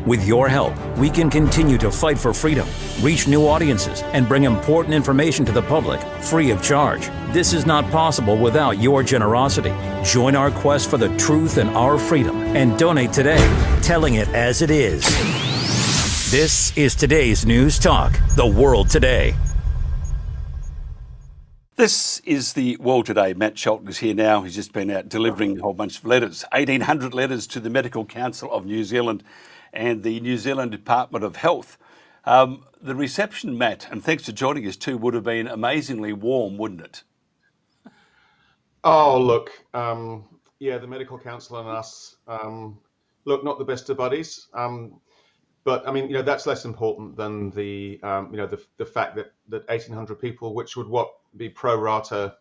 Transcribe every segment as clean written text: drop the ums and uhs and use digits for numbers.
With your help, we can continue to fight for freedom, reach new audiences, and bring important information to the public free of charge. This is not possible without your generosity. Join our quest for the truth and our freedom and donate today, telling it as it is. This is today's News Talk, The World Today. This is the World Today. Matt Shelton is here now. He's just been out delivering a whole bunch of letters, 1,800 letters to the Medical Council of New Zealand and the New Zealand Department of Health. The reception, Matt, and thanks for joining us too, would have been amazingly warm, wouldn't it? Oh, look, the Medical Council and us, look, not the best of buddies. But I mean, that's less important than the fact that 1,800 people, which would be pro rata,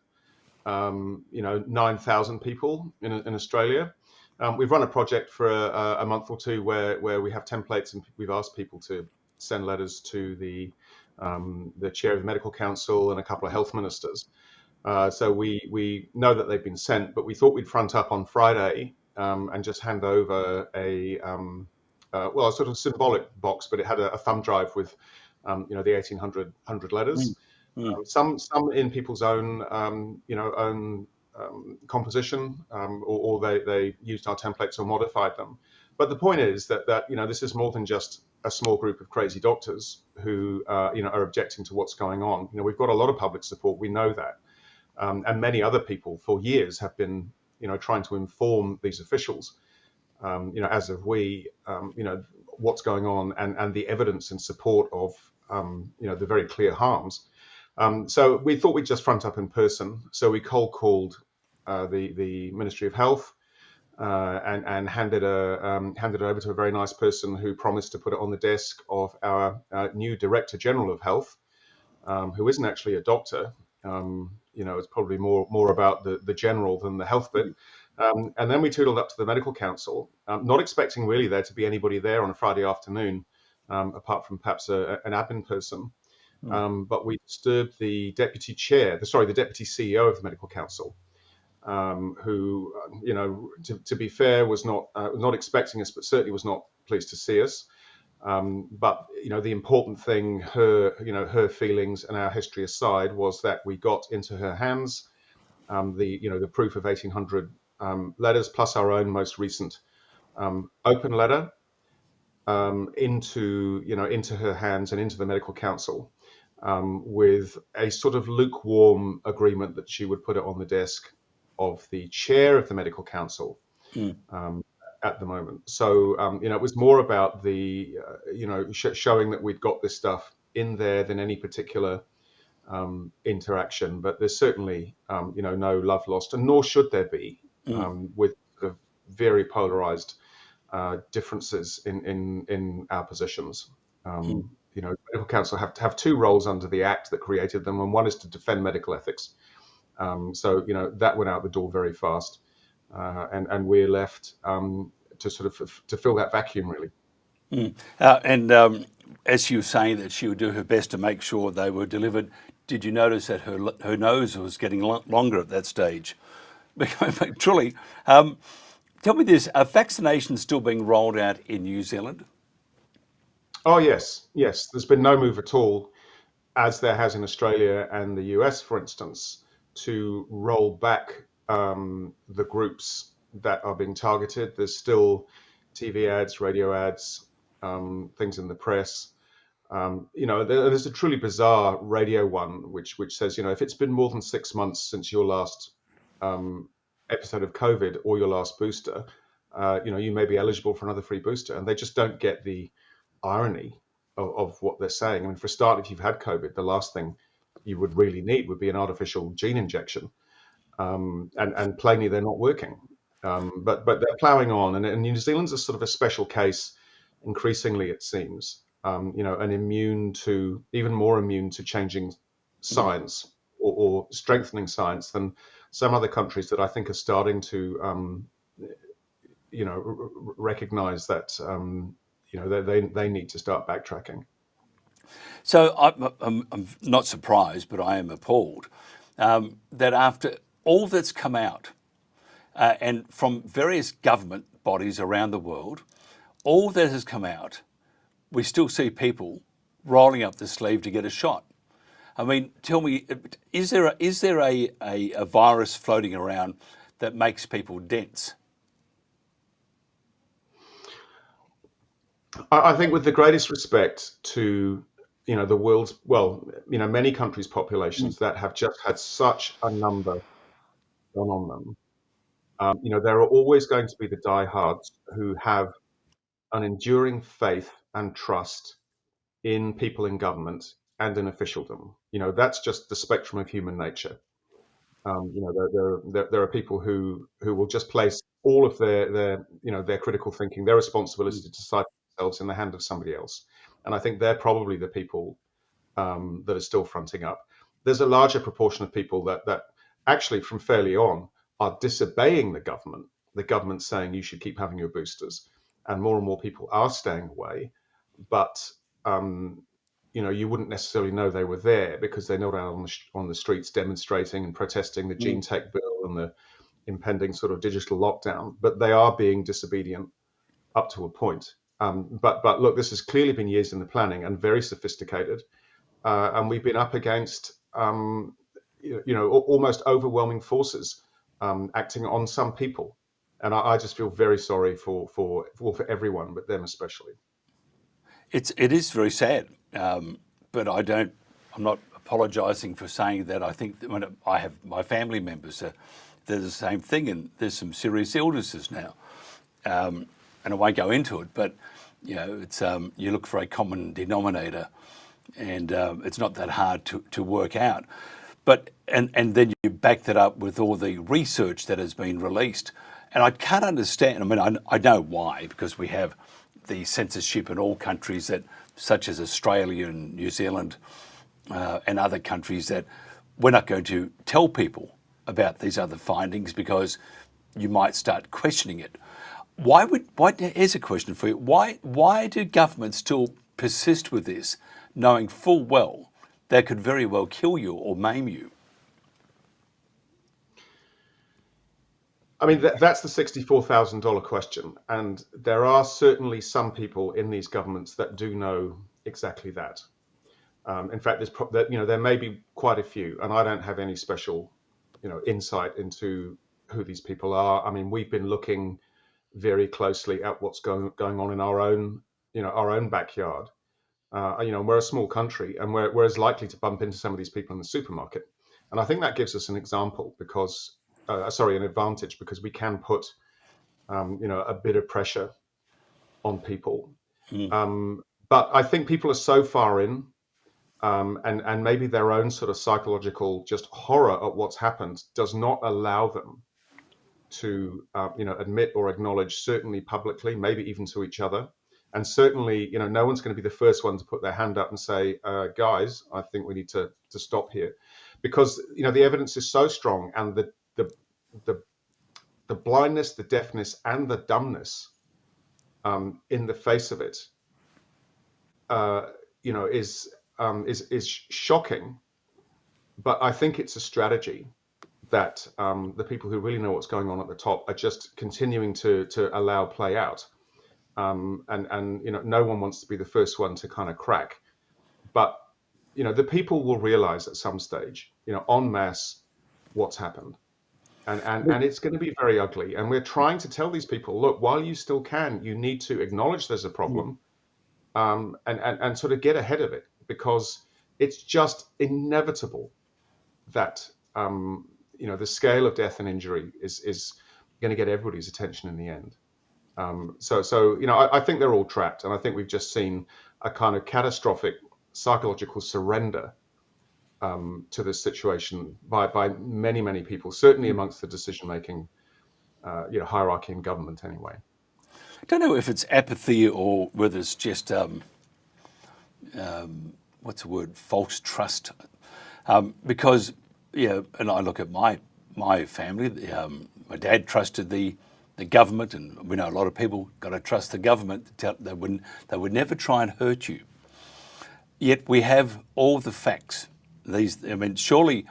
9,000 people in Australia. We've run a project for a month or two where we have templates and we've asked people to send letters to the chair of the Medical Council and a couple of health ministers. So we know that they've been sent, but we thought we'd front up on Friday and just hand over a sort of symbolic box, but it had a thumb drive with the 1,800 letters. Some in people's own composition, or they used our templates or modified them. But the point is that this is more than just a small group of crazy doctors who are objecting to what's going on. We've got a lot of public support. We know that, and many other people for years have been trying to inform these officials, as of what's going on and the evidence in support of the very clear harms. So we thought we'd just front up in person. So we cold called the Ministry of Health and handed it over to a very nice person who promised to put it on the desk of our new Director General of Health, who isn't actually a doctor. It's probably more about the general than the health bit. And then we tootled up to the Medical Council, not expecting really there to be anybody there on a Friday afternoon, apart from perhaps an admin person. But we disturbed the deputy CEO of the Medical Council, who, to be fair, was not expecting us, but certainly was not pleased to see us. But the important thing, her feelings and our history aside, was that we got into her hands the proof of 1,800 letters plus our own most recent open letter into her hands and into the Medical Council. With a sort of lukewarm agreement that she would put it on the desk of the chair of the Medical Council at the moment. So, it was more about the, showing that we'd got this stuff in there than any particular interaction. But there's certainly, no love lost, and nor should there be with the very polarized differences in our positions. Medical Council have two roles under the Act that created them, and one is to defend medical ethics. So that went out the door very fast, and we're left to sort of to fill that vacuum, really. As she was saying that she would do her best to make sure they were delivered, did you notice that her nose was getting longer at that stage? Truly, tell me this: are vaccinations still being rolled out in New Zealand? Oh, yes. There's been no move at all, as there has in Australia and the US, for instance, to roll back the groups that are being targeted. There's still TV ads, radio ads, things in the press. There's a truly bizarre radio one, which says, if it's been more than 6 months since your last episode of COVID or your last booster, you may be eligible for another free booster. And they just don't get the irony of what they're saying. I mean, for a start, if you've had COVID, the last thing you would really need would be an artificial gene injection, and plainly they're not working. But they're ploughing on, and New Zealand's a sort of a special case, increasingly it seems, and even more immune to changing science or strengthening science than some other countries that I think are starting to recognize that they need to start backtracking. So I'm not surprised, but I am appalled that after all that's come out and from various government bodies around the world, all that has come out, we still see people rolling up the sleeve to get a shot. I mean, tell me, is there a virus floating around that makes people dense? I think with the greatest respect to, the world's, well, many countries' populations that have just had such a number gone on them, there are always going to be the diehards who have an enduring faith and trust in people in government and in officialdom. That's just the spectrum of human nature. There are people who will just place all of their critical thinking, their responsibility to decide themselves in the hand of somebody else. And I think they're probably the people that are still fronting up. There's a larger proportion of people that actually from fairly on are disobeying the government saying you should keep having your boosters, and more people are staying away. But you wouldn't necessarily know they were there because they're not out on the streets demonstrating and protesting the gene tech bill and the impending sort of digital lockdown. But they are being disobedient up to a point. But look, this has clearly been years in the planning and very sophisticated. And we've been up against, almost overwhelming forces acting on some people. And I just feel very sorry for everyone, but them especially. It is very sad, but I'm not apologising for saying that. I think that when I have my family members, they're the same thing, and there's some serious illnesses now. And I won't go into it, but it's you look for a common denominator, and it's not that hard to work out. But and then you back that up with all the research that has been released, and I can't understand. I mean, I know why, because we have the censorship in all countries that, such as Australia and New Zealand and other countries, that we're not going to tell people about these other findings because you might start questioning it. Here's a question for you. Why do governments still persist with this, knowing full well they could very well kill you or maim you? I mean, that's the $64,000 question. And there are certainly some people in these governments that do know exactly that. In fact, there may be quite a few, and I don't have any special, insight into who these people are. I mean, we've been looking very closely at what's going on in our own backyard. We're a small country, and we're as likely to bump into some of these people in the supermarket. And I think that gives us an example because, an advantage, because we can put, a bit of pressure on people. But I think people are so far in, and maybe their own sort of psychological just horror at what's happened does not allow them to, admit or acknowledge, certainly publicly, maybe even to each other. And certainly, no one's going to be the first one to put their hand up and say, guys, I think we need to stop here. Because, the evidence is so strong, and the blindness, the deafness, and the dumbness in the face of it, is shocking. But I think it's a strategy that the people who really know what's going on at the top are just continuing to allow play out. And no one wants to be the first one to kind of crack. But, the people will realize at some stage, en masse, what's happened. And it's going to be very ugly. And we're trying to tell these people, look, while you still can, you need to acknowledge there's a problem, and sort of get ahead of it, because it's just inevitable that, the scale of death and injury is going to get everybody's attention in the end. I think they're all trapped. And I think we've just seen a kind of catastrophic psychological surrender to this situation by many, many people, certainly amongst the decision-making hierarchy in government anyway. I don't know if it's apathy or whether it's just, what's the word, false trust. Because, and I look at my family, my dad trusted the government, and we know a lot of people got to trust the government. They would never try and hurt you. Yet we have all the facts. Surely,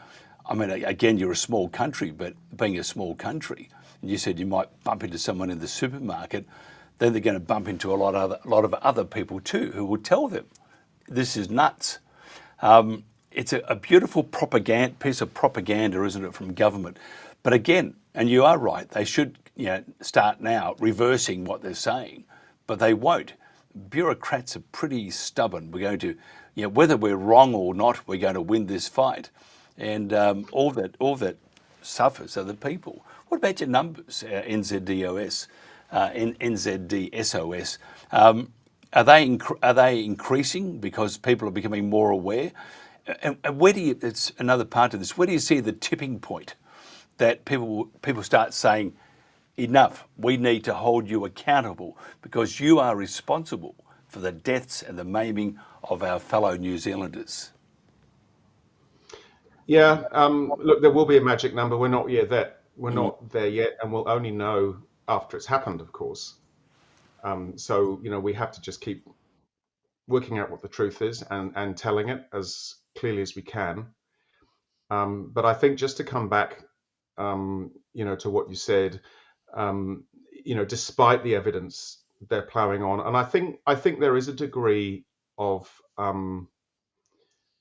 again, you're a small country, but being a small country, and you said you might bump into someone in the supermarket, then they're going to bump into a lot of other people too who will tell them this is nuts. It's a beautiful piece of propaganda, isn't it, from government? But again, and you are right, they should start now reversing what they're saying, but they won't. Bureaucrats are pretty stubborn. We're going to, whether we're wrong or not, we're going to win this fight, and all that suffers are the people. What about your numbers, NZDOS, NZDSOS? Are they increasing because people are becoming more aware? And where do you? It's another part of this. Where do you see the tipping point that people start saying, enough, we need to hold you accountable because you are responsible for the deaths and the maiming of our fellow New Zealanders? Yeah, look, there will be a magic number. We're not there yet, and we'll only know after it's happened, of course. So we have to just keep working out what the truth is and telling it as clearly as we can. But I think just to come back, to what you said, despite the evidence, they're ploughing on, and I think there is a degree of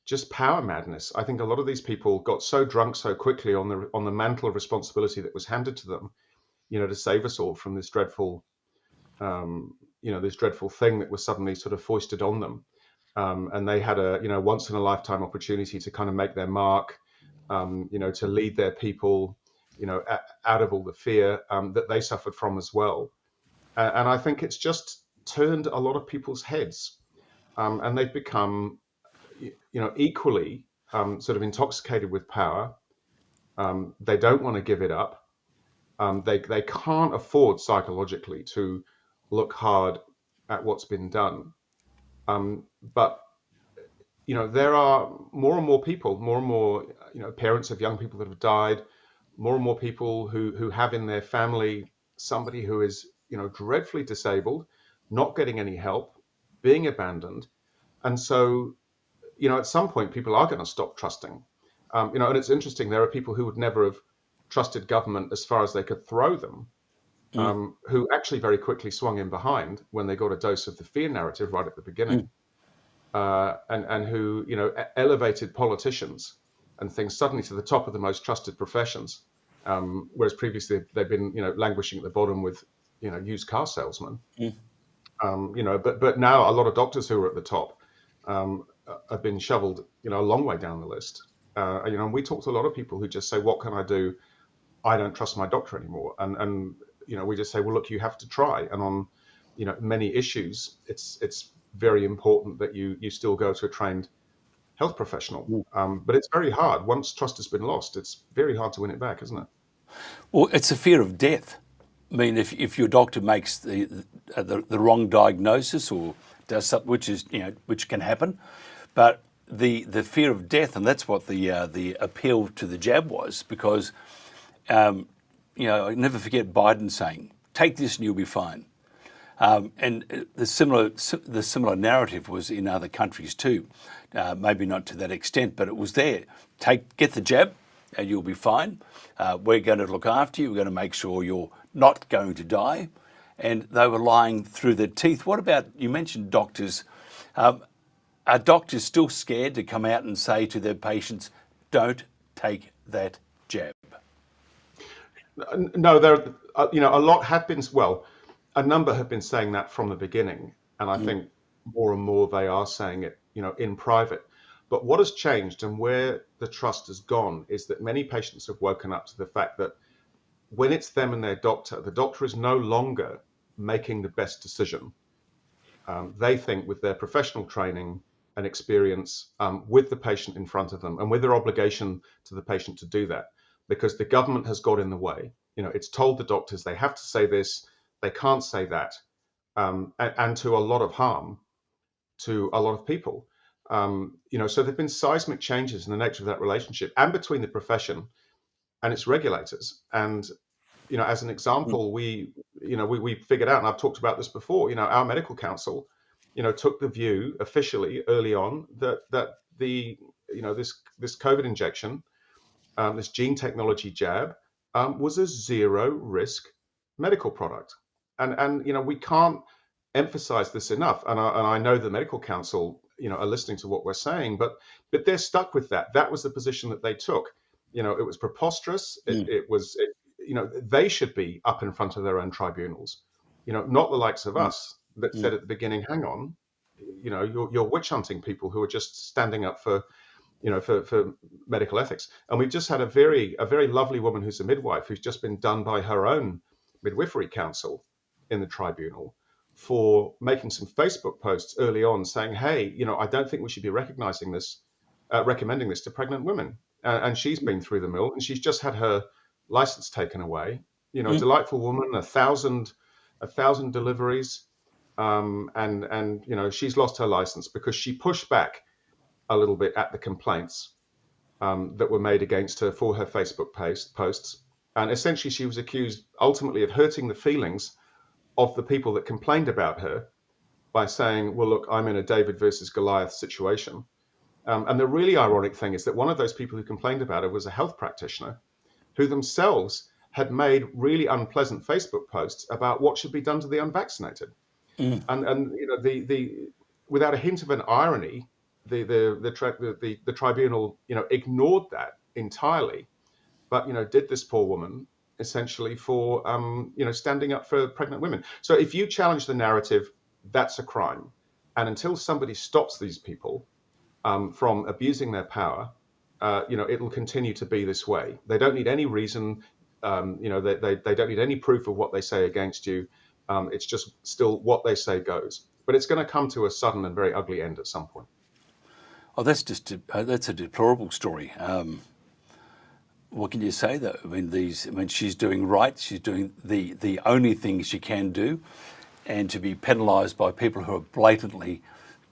just power madness. I think a lot of these people got so drunk so quickly on the mantle of responsibility that was handed to them, to save us all from this dreadful, this dreadful thing that was suddenly sort of foisted on them. And they had a, once in a lifetime opportunity to kind of make their mark, to lead their people, out of all the fear that they suffered from as well. And I think it's just turned a lot of people's heads, and they've become, equally sort of intoxicated with power. They don't want to give it up. They can't afford psychologically to look hard at what's been done. But there are more and more people, more and more parents of young people that have died, more and more people who have in their family somebody who is dreadfully disabled, not getting any help, being abandoned, and so at some point people are going to stop trusting. And it's interesting. There are people who would never have trusted government as far as they could throw them, who actually very quickly swung in behind when they got a dose of the fear narrative right at the beginning, and who elevated politicians and things suddenly to the top of the most trusted professions, whereas previously they've been languishing at the bottom with used car salesmen. But now a lot of doctors who are at the top have been shoveled a long way down the list. And we talk to a lot of people who just say, what can I do? I don't trust my doctor anymore. And we just say, well, look, you have to try. And on many issues, it's very important that you still go to a trained health professional. But it's very hard. Once trust has been lost, it's very hard to win it back, isn't it? Well, it's a fear of death. I mean, if your doctor makes the wrong diagnosis or does something, which can happen, but the fear of death, and that's what the appeal to the jab was, because I never forget Biden saying, "Take this and you'll be fine." And the similar narrative was in other countries too, maybe not to that extent, but it was there. Get the jab and you'll be fine. We're going to look after you. We're going to make sure you're not going to die. And they were lying through their teeth. What about, you mentioned doctors. Are doctors still scared to come out and say to their patients, don't take that jab? No, a lot have been, a number have been saying that from the beginning. And I think more and more they are saying it, in private. But what has changed and where the trust has gone is that many patients have woken up to the fact that when it's them and their doctor, the doctor is no longer making the best decision. They think with their professional training and experience with the patient in front of them and with their obligation to the patient to do that, because the government has got in the way. It's told the doctors they have to say this, they can't say that, and to a lot of harm to a lot of people. So there've been seismic changes in the nature of that relationship and between the profession and its regulators. And as an example, we figured out, and I've talked about this before, our medical council, took the view officially early on that the this COVID injection, this gene technology jab, was a zero risk medical product. And we can't emphasize this enough. And I know the medical council, are listening to what we're saying, but they're stuck with that. That was the position that they took. It was preposterous. They should be up in front of their own tribunals. Not the likes of us that said at the beginning, hang on, you're witch hunting people who are just standing up for medical ethics. And we've just had a very lovely woman who's a midwife who's just been done by her own midwifery council in the tribunal for making some Facebook posts early on saying, hey, I don't think we should be recommending this to pregnant women. And she's been through the mill, and she's just had her license taken away. Delightful woman, 1,000 deliveries, and she's lost her license because she pushed back a little bit at the complaints that were made against her for her Facebook posts. And essentially she was accused ultimately of hurting the feelings of the people that complained about her by saying, well, look, I'm in a David versus Goliath situation. And the really ironic thing is that one of those people who complained about her was a health practitioner who themselves had made really unpleasant Facebook posts about what should be done to the unvaccinated. And the without a hint of an irony, the tribunal ignored that entirely, but did this poor woman essentially for standing up for pregnant women. So if you challenge the narrative, that's a crime. And until somebody stops these people from abusing their power, it'll continue to be this way. They don't need any reason. They don't need any proof of what they say against you. It's just still what they say goes. But it's going to come to a sudden and very ugly end at some point. Oh, that's a deplorable story. What can you say though? She's doing right. She's doing the only thing she can do, and to be penalised by people who are blatantly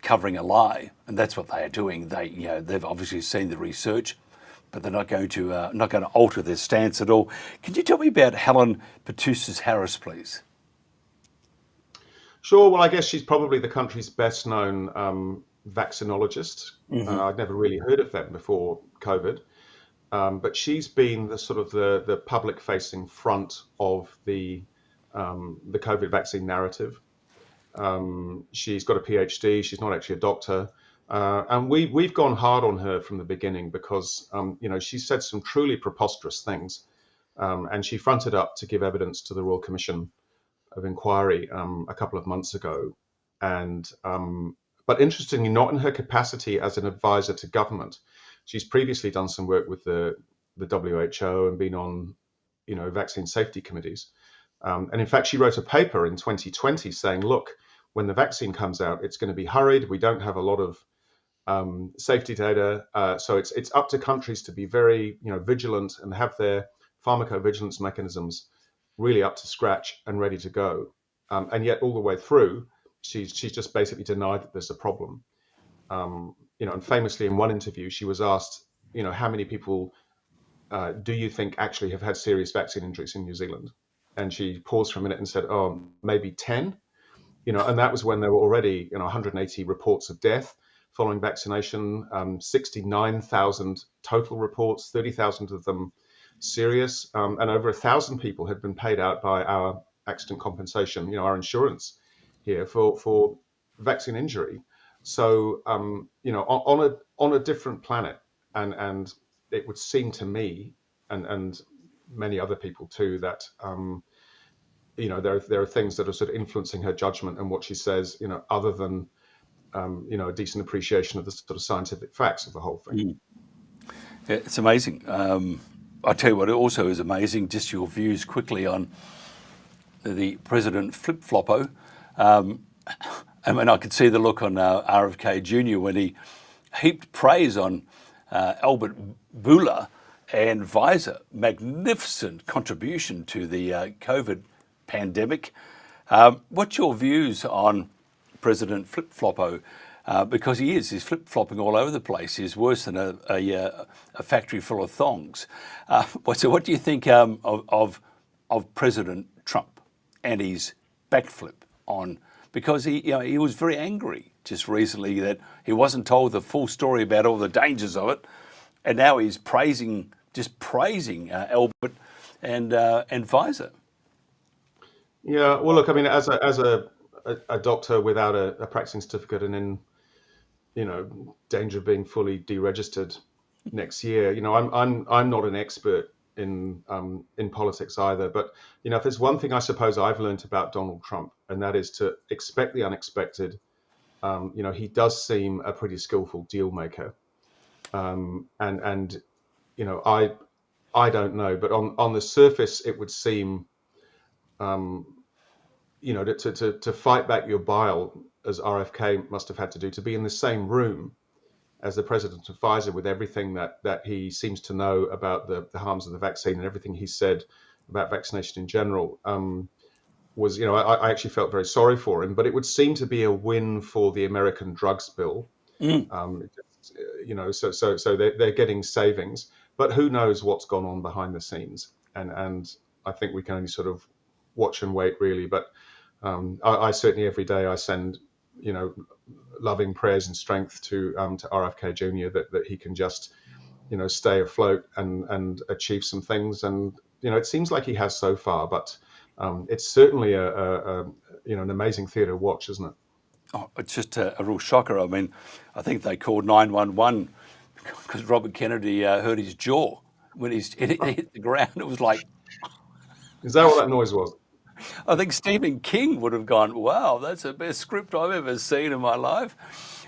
covering a lie, and that's what they are doing. They've obviously seen the research, but they're not going to alter their stance at all. Can you tell me about Helen Petousis-Harris, please? Sure. Well, I guess she's probably the country's best known vaccinologist. I'd never really heard of them before COVID. But she's been the sort of the public-facing front of the COVID vaccine narrative. She's got a PhD. She's not actually a doctor, and we've gone hard on her from the beginning because she said some truly preposterous things, and she fronted up to give evidence to the Royal Commission of Inquiry a couple of months ago, and but interestingly, not in her capacity as an advisor to government. She's previously done some work with the WHO and been on, vaccine safety committees. And in fact, she wrote a paper in 2020 saying, look, when the vaccine comes out, it's going to be hurried. We don't have a lot of safety data. So it's up to countries to be very, vigilant and have their pharmacovigilance mechanisms really up to scratch and ready to go. And yet all the way through, she's just basically denied that there's a problem. And famously in one interview, she was asked, how many people do you think actually have had serious vaccine injuries in New Zealand? And she paused for a minute and said, oh, maybe 10, and that was when there were already, 180 reports of death following vaccination, 69,000 total reports, 30,000 of them serious, and over 1,000 people had been paid out by our accident compensation, our insurance here for vaccine injury. So, on a different planet, and it would seem to me, and many other people too, that there are things that are sort of influencing her judgment and what she says, other than a decent appreciation of the sort of scientific facts of the whole thing. Yeah, it's amazing. I tell you what, it also is amazing. Just your views quickly on the President flip-floppo. I could see the look on RFK Jr. when he heaped praise on Albert Bourla and Pfizer. Magnificent contribution to the COVID pandemic. What's your views on President Flip-Floppo? Because he's flip-flopping all over the place. He's worse than a factory full of thongs. So what do you think of President Trump and his backflip on? Because he was very angry just recently that he wasn't told the full story about all the dangers of it, and now he's praising Albert and Pfizer. Yeah, well, look, I mean, as a doctor without a practicing certificate and in, danger of being fully deregistered next year, I'm not an expert in politics either. But if there's one thing I suppose I've learned about Donald Trump, and that is to expect the unexpected. He does seem a pretty skillful deal maker, and I don't know, but on the surface it would seem. Um, to fight back your bile, as RFK must have had to do, to be in the same room as the president of Pfizer with everything that he seems to know about the harms of the vaccine and everything he said about vaccination in general, was, I actually felt very sorry for him, but it would seem to be a win for the American drugs bill. Mm. So they're getting savings, but who knows what's gone on behind the scenes, and I think we can only sort of watch and wait, really. But I certainly every day I send, loving prayers and strength to RFK Jr. that he can just, stay afloat and achieve some things. And it seems like he has so far, but it's certainly an amazing theatre to watch, isn't it? Oh, it's just a real shocker. I mean, I think they called 911 because Robert Kennedy hurt his jaw when he hit the ground. It was like, Is that what that noise was? I think Stephen King would have gone, wow, that's the best script I've ever seen in my life.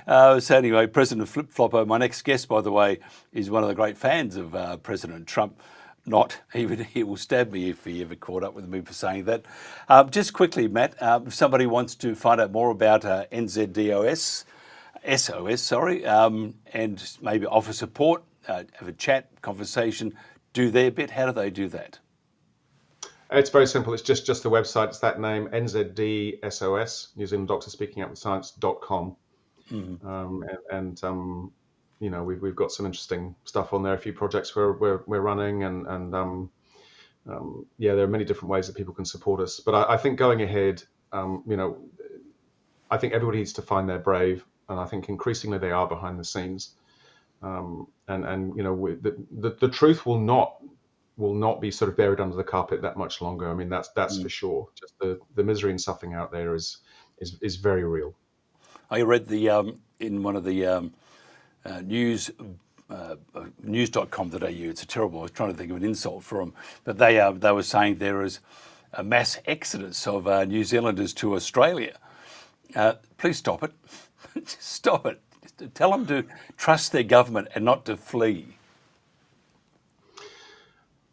So anyway, President Flip Flopper, my next guest, by the way, is one of the great fans of President Trump. He will stab me if he ever caught up with me for saying that. Just quickly, Matt, if somebody wants to find out more about NZDOS, SOS, and maybe offer support, have a chat, conversation, do their bit, how do they do that? It's very simple. It's just the website. It's that name, NZDSOS, New Zealand Doctor Speaking Out with Science.com. We've got some interesting stuff on there, a few projects we're running, and there are many different ways that people can support us. But I think going ahead, I think everybody needs to find their brave, and I think increasingly they are behind the scenes. The truth will not be sort of buried under the carpet that much longer. I mean, that's for sure. Just the misery and suffering out there is very real. I read in one of the news.com.au. It's a terrible. I was trying to think of an insult for them, but they were saying there is a mass exodus of New Zealanders to Australia. Please stop it. Stop it. Tell them to trust their government and not to flee.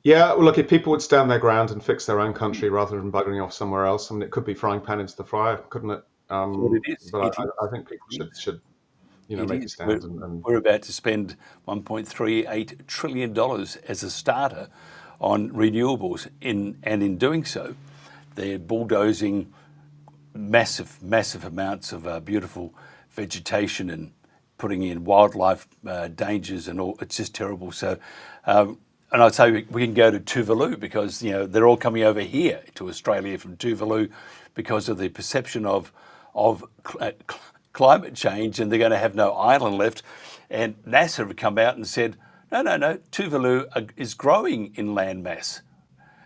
Yeah, well, look, if people would stand their ground and fix their own country rather than buggering off somewhere else, I mean, it could be frying pan into the fryer, couldn't it? It is. But I think people should make a stand. We're about to spend $1.38 trillion as a starter on renewables. In doing so, they're bulldozing massive amounts of beautiful vegetation and putting in wildlife dangers and all. It's just terrible. So. And I'd say we can go to Tuvalu because they're all coming over here to Australia from Tuvalu because of the perception of climate change, and they're going to have no island left. And NASA have come out and said, no, Tuvalu is growing in land mass.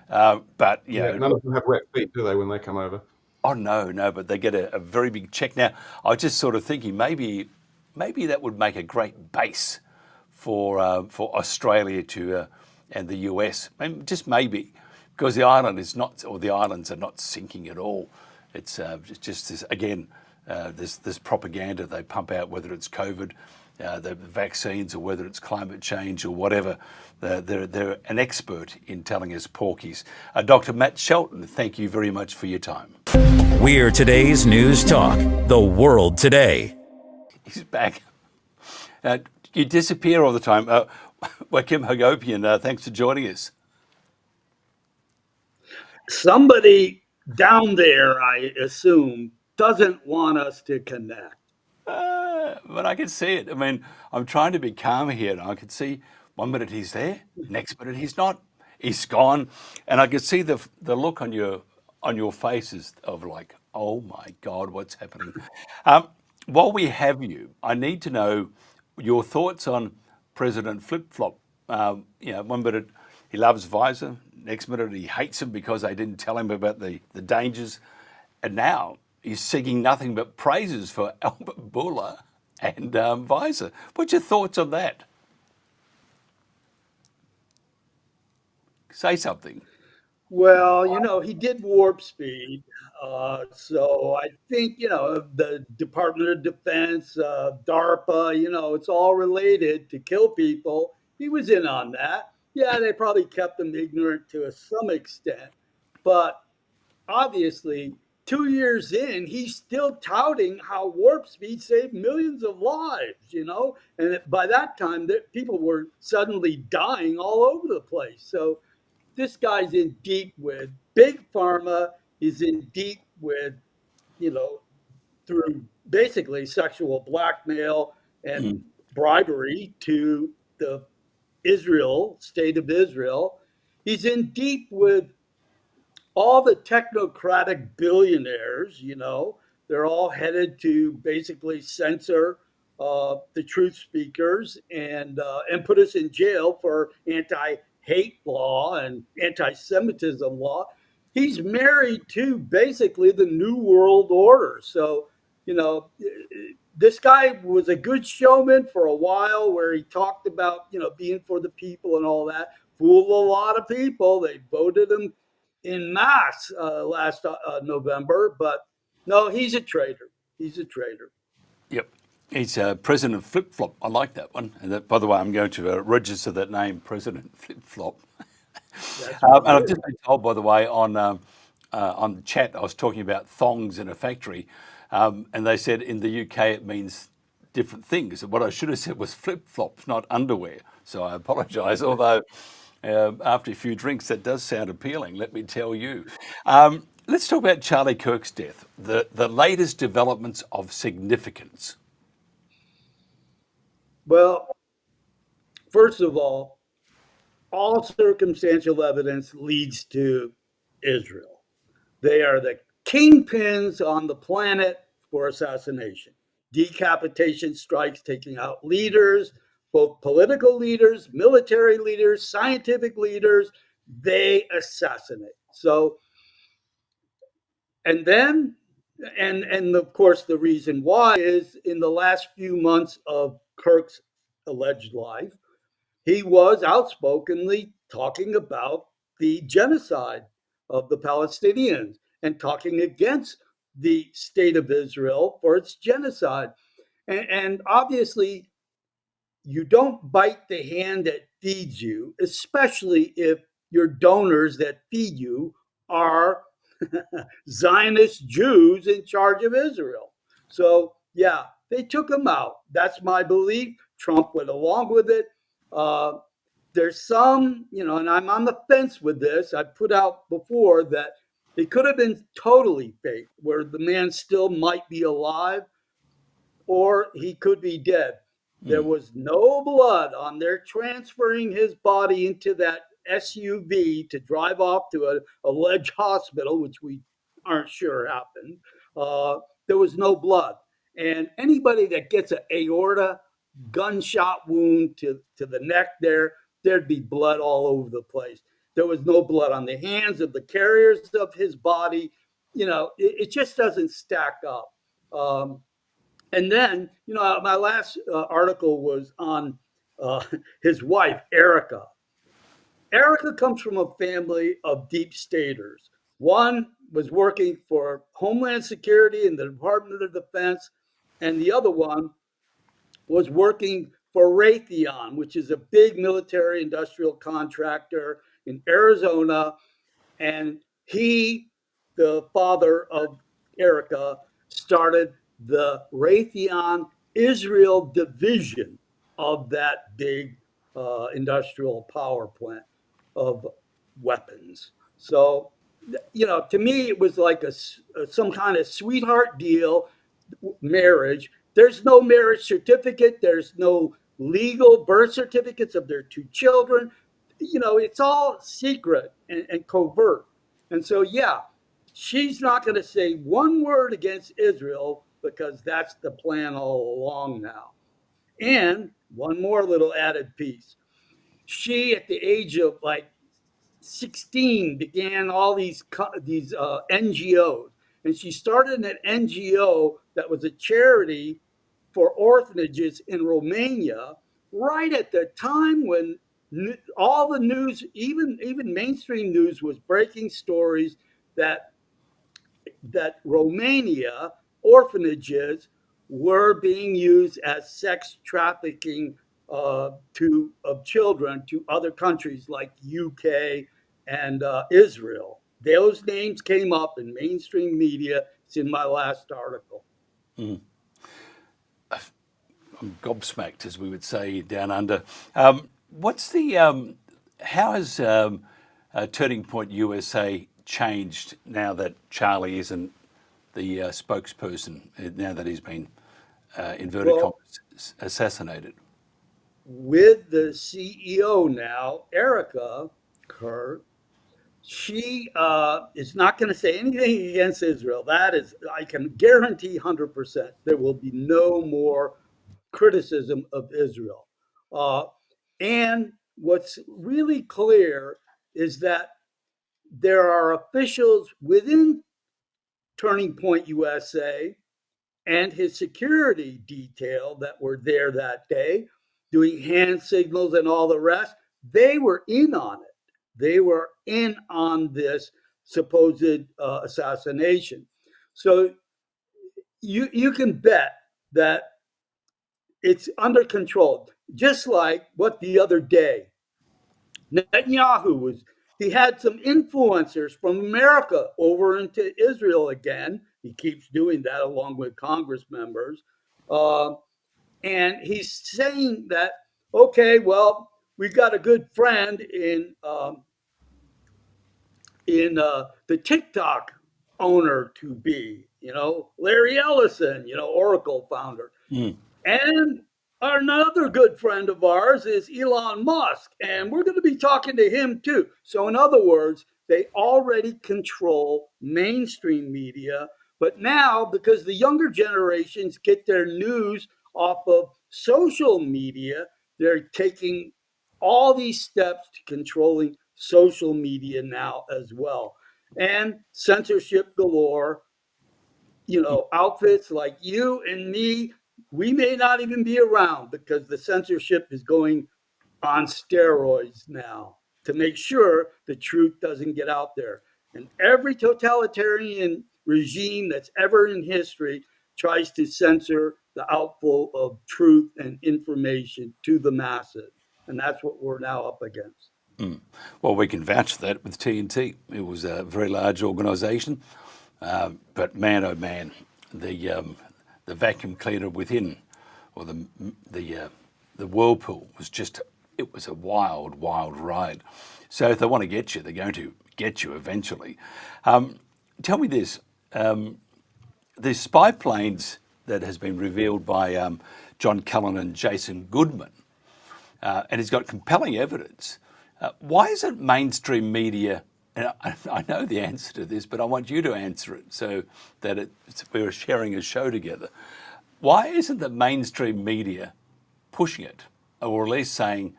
But none of them have wet feet, do they, when they come over? Oh no, but they get a very big check. Now, I was just sort of thinking maybe that would make a great base for Australia to. And the US, just maybe, because the islands are not sinking at all. It's just this, again, this propaganda they pump out, whether it's COVID, the vaccines, or whether it's climate change or whatever. They're an expert in telling us porkies. Dr. Matt Shelton, thank you very much for your time. We're today's News Talk, the world today. He's back. You disappear all the time. Joachim Hagopian, thanks for joining us. Somebody down there, I assume, doesn't want us to connect. But I can see it. I mean, I'm trying to be calm here, and I can see 1 minute he's there, next minute he's not. He's gone, and I can see the look on your faces of like, oh my God, what's happening? While we have you, I need to know your thoughts on President Flip Flop. 1 minute he loves Pfizer, next minute he hates them because they didn't tell him about the dangers. And now he's singing nothing but praises for Albert Buller and Visor. What's your thoughts on that? Say something. Well, he did warp speed. So I think, the Department of Defense, DARPA, it's all related to kill people. He was in on that. Yeah, they probably kept him ignorant to some extent. But obviously, 2 years in, he's still touting how warp speed saved millions of lives. And by that time, people were suddenly dying all over the place. So this guy's in deep with big pharma. He's in deep with, you know, through basically sexual blackmail and Mm. bribery to the state of Israel. He's in deep with all the technocratic billionaires, they're all headed to basically censor the truth speakers and put us in jail for anti-hate law and anti-Semitism law. He's married to basically the New World Order. So, you know, this guy was a good showman for a while where he talked about, being for the people and all that. Fooled a lot of people. They voted him in mass last November. But no, he's a traitor. He's a traitor. Yep. He's President Flip Flop. I like that one. And that, by the way, I'm going to register that name, President Flip Flop. That's what And he I've is. just been told, by the way, on the chat, I was talking about thongs in a factory, and they said in the UK it means different things. What I should have said was flip flops, not underwear. So I apologise. Although after a few drinks, that does sound appealing. Let me tell you. Let's talk about Charlie Kirk's death. The latest developments of significance. Well, first of all circumstantial evidence leads to Israel. They are the kingpins on the planet for assassination. Decapitation strikes taking out leaders, both political leaders, military leaders, scientific leaders. They assassinate. So, and then, and of course, the reason why is in the last few months of Kirk's alleged life, he was outspokenly talking about the genocide of the Palestinians and talking against the state of Israel for its genocide. And obviously, you don't bite the hand that feeds you, especially if your donors that feed you are Zionist Jews in charge of Israel. So, yeah, they took him out. That's my belief. Trump went along with it. Uh, there's some, and I'm on the fence with this. I put out before that it could have been totally fake, where the man still might be alive or he could be dead. There Mm. was no blood on there transferring his body into that SUV to drive off to an alleged hospital, which we aren't sure happened. Uh, there was no blood. And anybody that gets an aorta gunshot wound to the neck there'd be blood all over the place. There was no blood on the hands of the carriers of his body. It just doesn't stack up. Um, and then, my last article was on uh, his wife, Erica. Erica comes from a family of deep staters. One was working for Homeland Security and the Department of Defense, and the other one was working for Raytheon, which is a big military industrial contractor in Arizona. And he, the father of Erica, started the Raytheon Israel division of that big industrial power plant of weapons. So, to me, it was like some kind of sweetheart deal marriage. There's no marriage certificate. There's no legal birth certificates of their two children. It's all secret and covert. And so, yeah, she's not going to say one word against Israel because that's the plan all along now. And one more little added piece. She, at the age of like 16 began all these NGOs, and she started an NGO that was a charity for orphanages in Romania, right at the time when all the news, even mainstream news, was breaking stories that Romania orphanages were being used as sex trafficking of children to other countries like UK and Israel. Those names came up in mainstream media. It's in my last article. I'm gobsmacked, as we would say down under. How has Turning Point USA changed now that Charlie isn't the spokesperson, now that he's been, inverted Well, commas, assassinated? with the CEO now, Erica Kirk, she is not going to say anything against Israel. That is, I can guarantee 100%. There will be no more criticism of Israel. Uh, and what's really clear is that there are officials within Turning Point USA and his security detail that were there that day doing hand signals and all the rest. They were in on it. They were in on this supposed assassination. So you can bet that it's under control. Just like what the other day Netanyahu was, he had some influencers from America over into Israel again. He keeps doing that along with Congress members. Uh, and he's saying that, okay, well, we've got a good friend in the TikTok owner to be, Larry Ellison, Oracle founder. Mm. And another good friend of ours is Elon Musk, and we're going to be talking to him too. So, in other words, they already control mainstream media, but now because the younger generations get their news off of social media, they're taking all these steps to controlling social media now as well. And censorship galore, outfits like you and me, we may not even be around because the censorship is going on steroids now to make sure the truth doesn't get out there. And every totalitarian regime that's ever in history tries to censor the outflow of truth and information to the masses. And that's what we're now up against. Well, we can vouch for that with TNT. It was a very large organisation, but man, oh man, the vacuum cleaner within, or the whirlpool was it was a wild, wild ride. So if they want to get you, they're going to get you eventually. Tell me this: the spy planes that has been revealed by John Cullen and Jason Goodman, and he's got compelling evidence. Why isn't mainstream media, and I know the answer to this, but I want you to answer it so that we're sharing a show together. Why isn't the mainstream media pushing it, or at least saying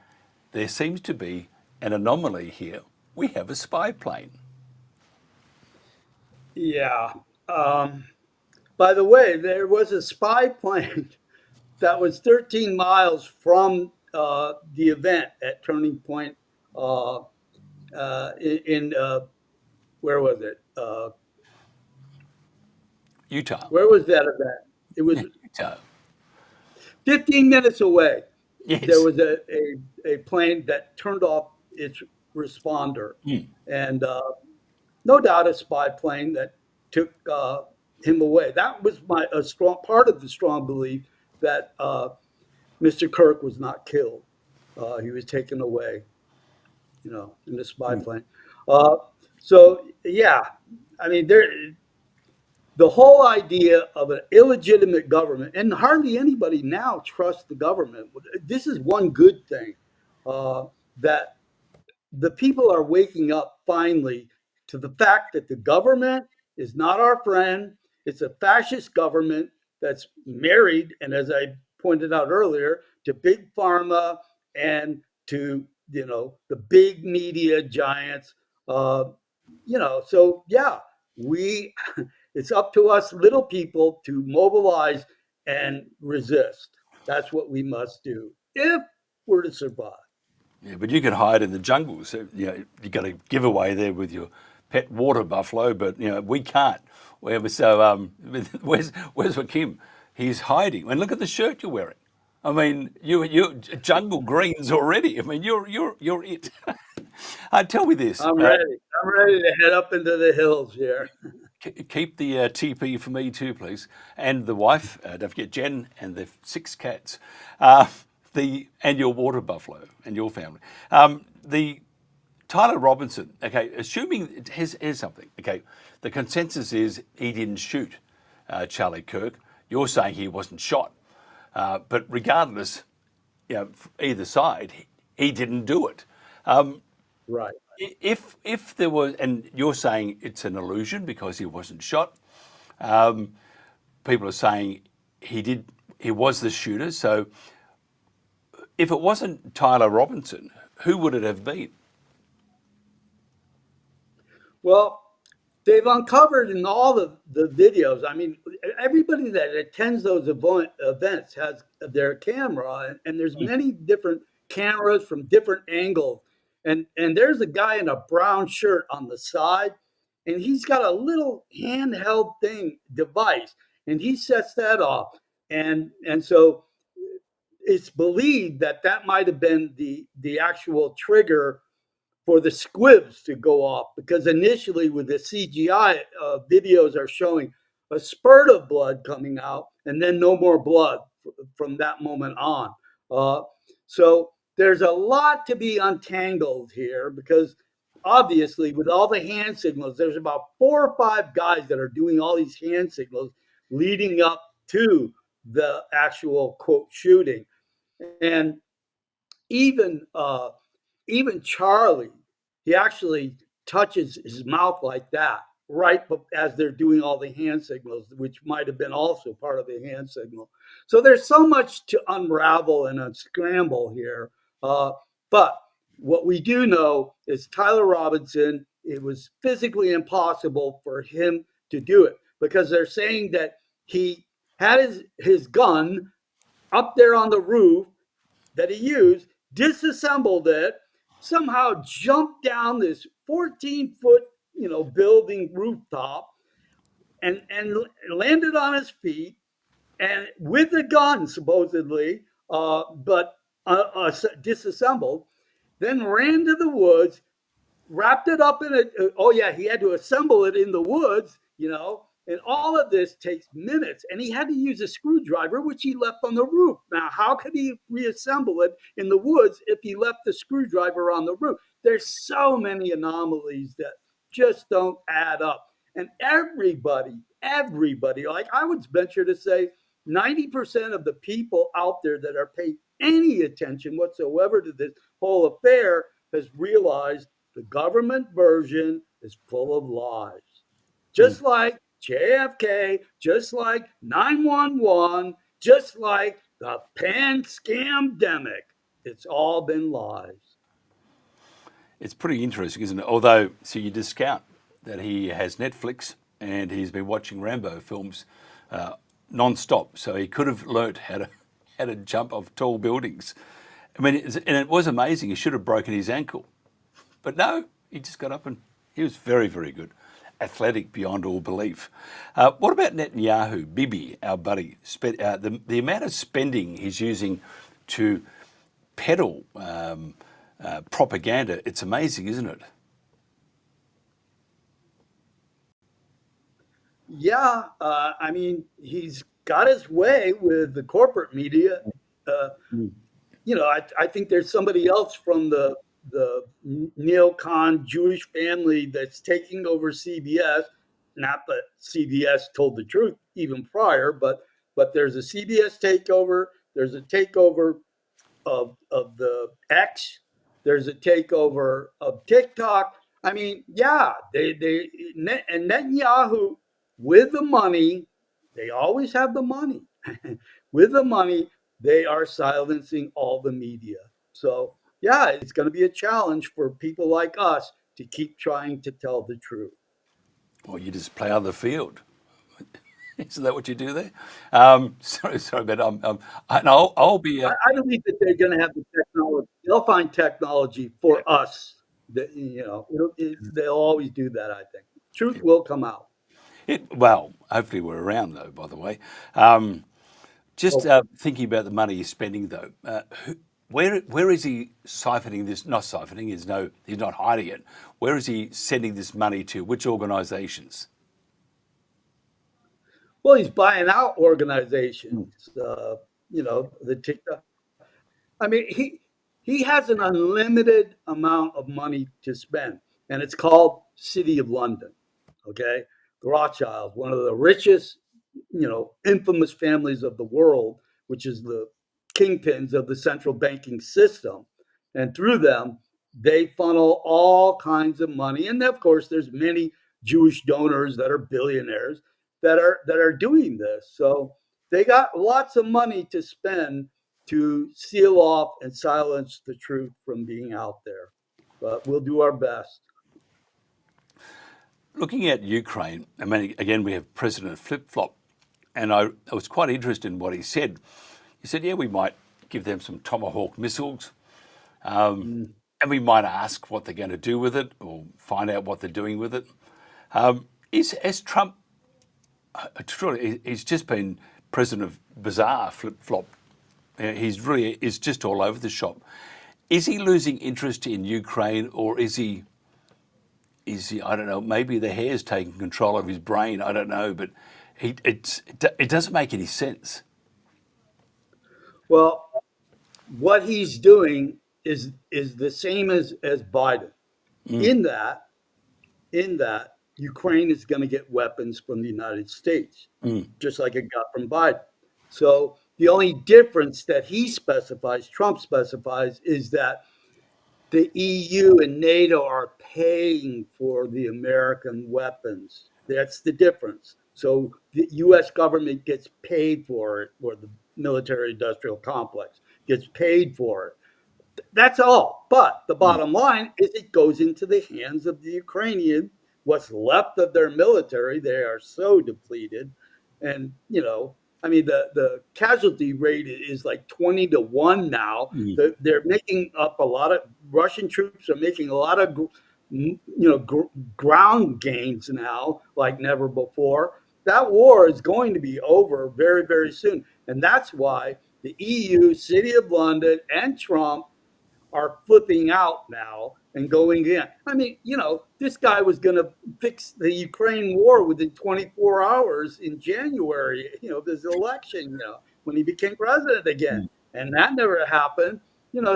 there seems to be an anomaly here? We have a spy plane. Yeah. By the way, there was a spy plane that was 13 miles from the event at Turning Point in where was it? Utah. Where was that event? It was Utah. 15 minutes away. There Yes. was a plane that turned off its responder, Mm. and no doubt a spy plane that took him away. That was a strong part of the strong belief that Mr. Kirk was not killed. He was taken away, in the spy Mm. plane. Uh, so yeah, I mean, the whole idea of an illegitimate government, and hardly anybody now trusts the government. This is one good thing that the people are waking up finally to the fact that the government is not our friend. It's a fascist government that's married, and as I pointed out earlier, to big pharma and to the big media giants. So yeah, we it's up to us little people to mobilize and resist. That's what we must do if we're to survive. Yeah, but you can hide in the jungle. So, you got a giveaway there with your pet water buffalo, but we can't. So where's Joachim? He's hiding. And look at the shirt you're wearing. I mean, you jungle greens already. I mean, you're it. Tell me this. I'm ready. I'm ready to head up into the hills here. Keep the TP for me too, please, and the wife. Don't forget Jen and the 6 cats. And your water buffalo and your family. The Tyler Robinson. Okay, assuming here's something. Okay, the consensus is he didn't shoot Charlie Kirk. You're saying he wasn't shot, but regardless, either side, he didn't do it. Right. If there was, and you're saying it's an illusion because he wasn't shot. People are saying he was the shooter. So if it wasn't Tyler Robinson, who would it have been? Well, they've uncovered in all the videos. I mean, everybody that attends those events has their camera, and there's many different cameras from different angles. And there's a guy in a brown shirt on the side, and he's got a little handheld device, and he sets that off, and so it's believed that that might have been the actual trigger for the squibs to go off, because initially with the CGI videos are showing a spurt of blood coming out and then no more blood from that moment on. So there's a lot to be untangled here, because obviously with all the hand signals, there's about 4 or 5 guys that are doing all these hand signals leading up to the actual quote shooting. And even even Charlie, he actually touches his mouth like that right as they're doing all the hand signals, which might have been also part of the hand signal. So there's so much to unravel and unscramble here. But what we do know is Tyler Robinson, it was physically impossible for him to do it, because they're saying that he had his gun up there on the roof that he used, disassembled it, somehow jumped down this 14-foot, building rooftop, and landed on his feet, and with the gun supposedly, but disassembled, then ran to the woods, wrapped it up in it. Oh yeah, he had to assemble it in the woods, and all of this takes minutes. And he had to use a screwdriver, which he left on the roof. Now, how could he reassemble it in the woods if he left the screwdriver on the roof? There's so many anomalies that just don't add up. And everybody, like I would venture to say, 90% of the people out there that are paying any attention whatsoever to this whole affair has realized the government version is full of lies. Just like JFK, just like 911, just like the pan scamdemic. It's all been lies. It's pretty interesting, isn't it? Although, so you discount that he has Netflix and he's been watching Rambo films non-stop, so he could have learnt how to jump off tall buildings. I mean, and it was amazing. He should have broken his ankle, but no, he just got up and he was very, very good. Athletic beyond all belief. What about Netanyahu, Bibi, our buddy? The amount of spending he's using to peddle propaganda, it's amazing, isn't it? Yeah, I mean, he's got his way with the corporate media. I think there's somebody else from the neocon Jewish family that's taking over CBS. Not that CBS told the truth even prior, but there's a CBS takeover. There's a takeover of the X. There's a takeover of TikTok. I mean, yeah, and Netanyahu with the money, they always have the money. With the money, they are silencing all the media. So yeah, it's going to be a challenge for people like us to keep trying to tell the truth. Or you just plough the field. Isn't that what you do there? Sorry, but and I'll be. I believe that they're going to have the technology. They'll find technology for us. That they'll always do that. I think truth will come out. Well, hopefully we're around though. By the way, just Hopefully. thinking about the money he's spending though, where is he siphoning this? Not siphoning. He's not hiding it. Where is he sending this money to? Which organisations? Well, he's buying out organizations. The TikTok. I mean, he has an unlimited amount of money to spend, and it's called City of London. Okay, the Rothschilds, one of the richest, infamous families of the world, which is the kingpins of the central banking system, and through them they funnel all kinds of money. And of course, there's many Jewish donors that are billionaires that are doing this. So they got lots of money to spend to seal off and silence the truth from being out there. But we'll do our best. Looking at Ukraine, I mean, again, we have President Flip Flop, and I was quite interested in what he said. He said, yeah, we might give them some Tomahawk missiles, Mm. and we might ask what they're going to do with it or find out what they're doing with it. As Trump, truly, he's just been president of bizarre Flip Flop. He's really is just all over the shop. Is he losing interest in Ukraine, or is he, I don't know, maybe the hair's taking control of his brain. I don't know, but it doesn't make any sense. Well, what he's doing is the same as Biden. Mm, In that, in that Ukraine is going to get weapons from the United States, mm, just like it got from Biden. So the only difference that he specifies, Trump specifies, is that the EU and NATO are paying for the American weapons. That's the difference. So the US government gets paid for it, or the military industrial complex gets paid for it. That's all. But the mm, bottom line is it goes into the hands of the Ukrainian. What's left of their military, they are so depleted. And, I mean, the casualty rate is like 20-1 now. mm, They're making up a lot of Russian troops are making a lot of, ground gains now, like never before. That war is going to be over very, very soon. And that's why the EU, City of London, and Trump are flipping out now and going in. I mean, this guy was going to fix the Ukraine war within 24 hours in January, of his election, when he became president again. mm. And that never happened.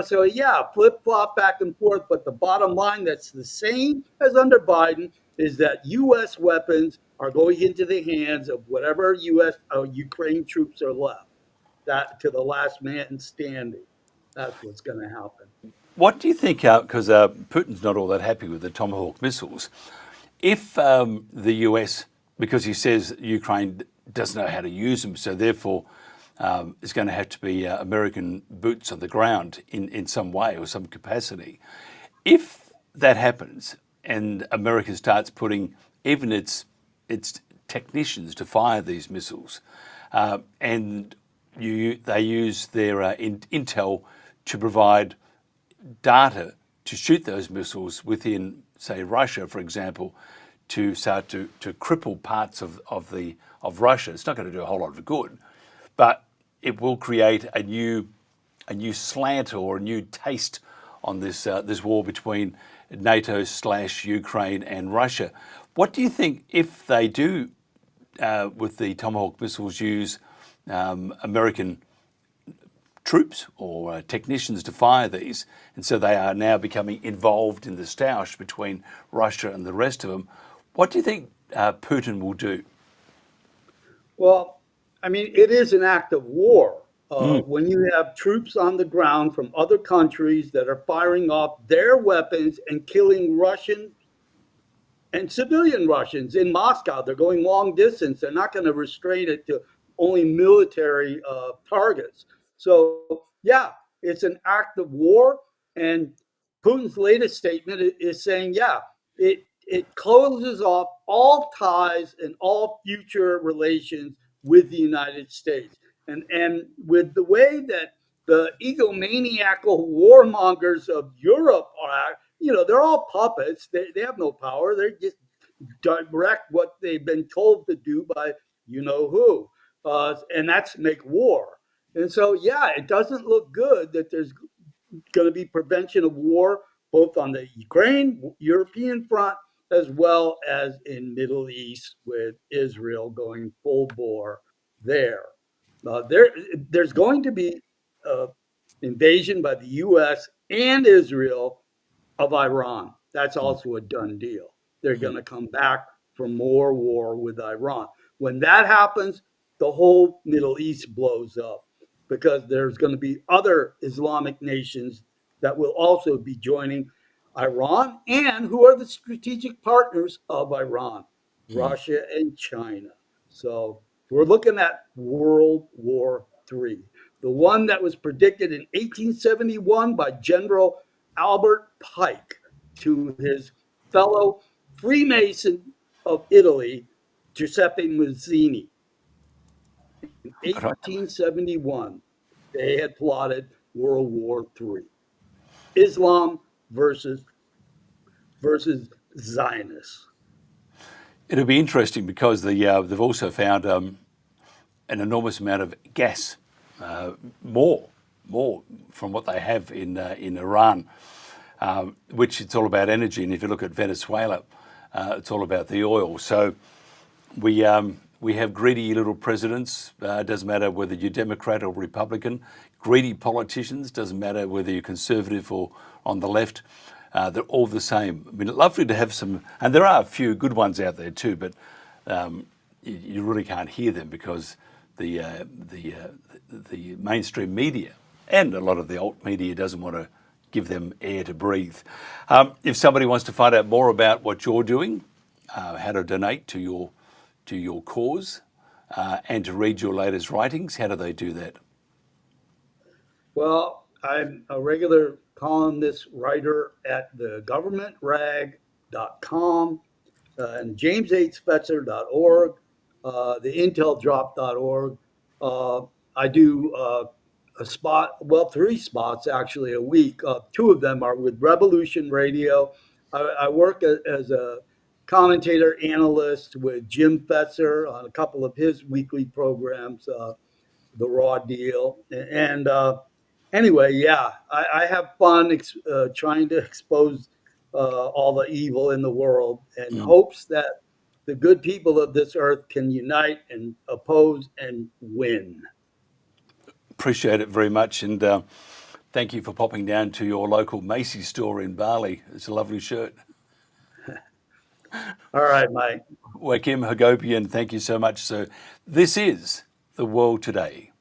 So yeah, flip flop back and forth. But the bottom line that's the same as under Biden is that U.S. weapons are going into the hands of whatever U.S. Ukraine troops are left. That to the last man standing. That's what's going to happen. What do you think? Because Putin's not all that happy with the Tomahawk missiles. If the US, because he says Ukraine doesn't know how to use them, so therefore it's going to have to be American boots on the ground in some way or some capacity. If that happens and America starts putting even its technicians to fire these missiles, and they use their intel to provide data to shoot those missiles within, say, Russia, for example, to start to cripple parts of Russia. It's not going to do a whole lot of good, but it will create a new slant or a new taste on this war between NATO / Ukraine and Russia. What do you think if they do with the Tomahawk missiles use American troops or technicians to fire these, and so they are now becoming involved in the stoush between Russia and the rest of them? What do you think Putin will do? Well, I mean, it is an act of war. Mm, When you have troops on the ground from other countries that are firing off their weapons and killing Russian and civilian Russians in Moscow, they're going long distance. They're not going to restrain it to only military targets. So, yeah, it's an act of war. And Putin's latest statement is saying, yeah, it closes off all ties and all future relations with the United States. And with the way that the egomaniacal warmongers of Europe are, they're all puppets. They have no power. They're just direct what they've been told to do by who, and that's make war. And so, yeah, it doesn't look good that there's going to be prevention of war both on the Ukraine European front as well as in Middle East with Israel going full bore there. There's going to be invasion by the U.S. and Israel of Iran. That's also a done deal. They're going to come back for more war with Iran. When that happens, the whole Middle East blows up because there's going to be other Islamic nations that will also be joining Iran and who are the strategic partners of Iran, Russia and China. So we're looking at World War III, the one that was predicted in 1871 by General Albert Pike to his fellow Freemason of Italy, Giuseppe Mazzini. In Right. 1871, they had plotted World War III. Islam versus Zionists. It'll be interesting because they've also found an enormous amount of gas, more from what they have in Iran, which it's all about energy. And if you look at Venezuela, it's all about the oil. So we have greedy little presidents. It doesn't matter whether you're Democrat or Republican. Greedy politicians. Doesn't matter whether you're conservative or on the left. They're all the same. I mean, lovely to have some, and there are a few good ones out there too, but you really can't hear them because the mainstream media and a lot of the alt media doesn't want to give them air to breathe. If somebody wants to find out more about what you're doing, how to donate to your cause, and to read your latest writings, how do they do that? Well, I'm a regular columnist writer at thegovernmentrag.com and james8spetzer.org, theinteldrop.org. I do a spot, well, three spots actually a week. Two of them are with Revolution Radio. I work as a commentator analyst with Jim Fetzer on a couple of his weekly programs, The Raw Deal. And anyway, yeah, I have fun trying to expose all the evil in the world and hopes that the good people of this earth can unite and oppose and win. Appreciate it very much, and thank you for popping down to your local Macy's store in Bali. It's a lovely shirt. All right, Mike. Joachim Hagopian, thank you so much. So this is The World Today.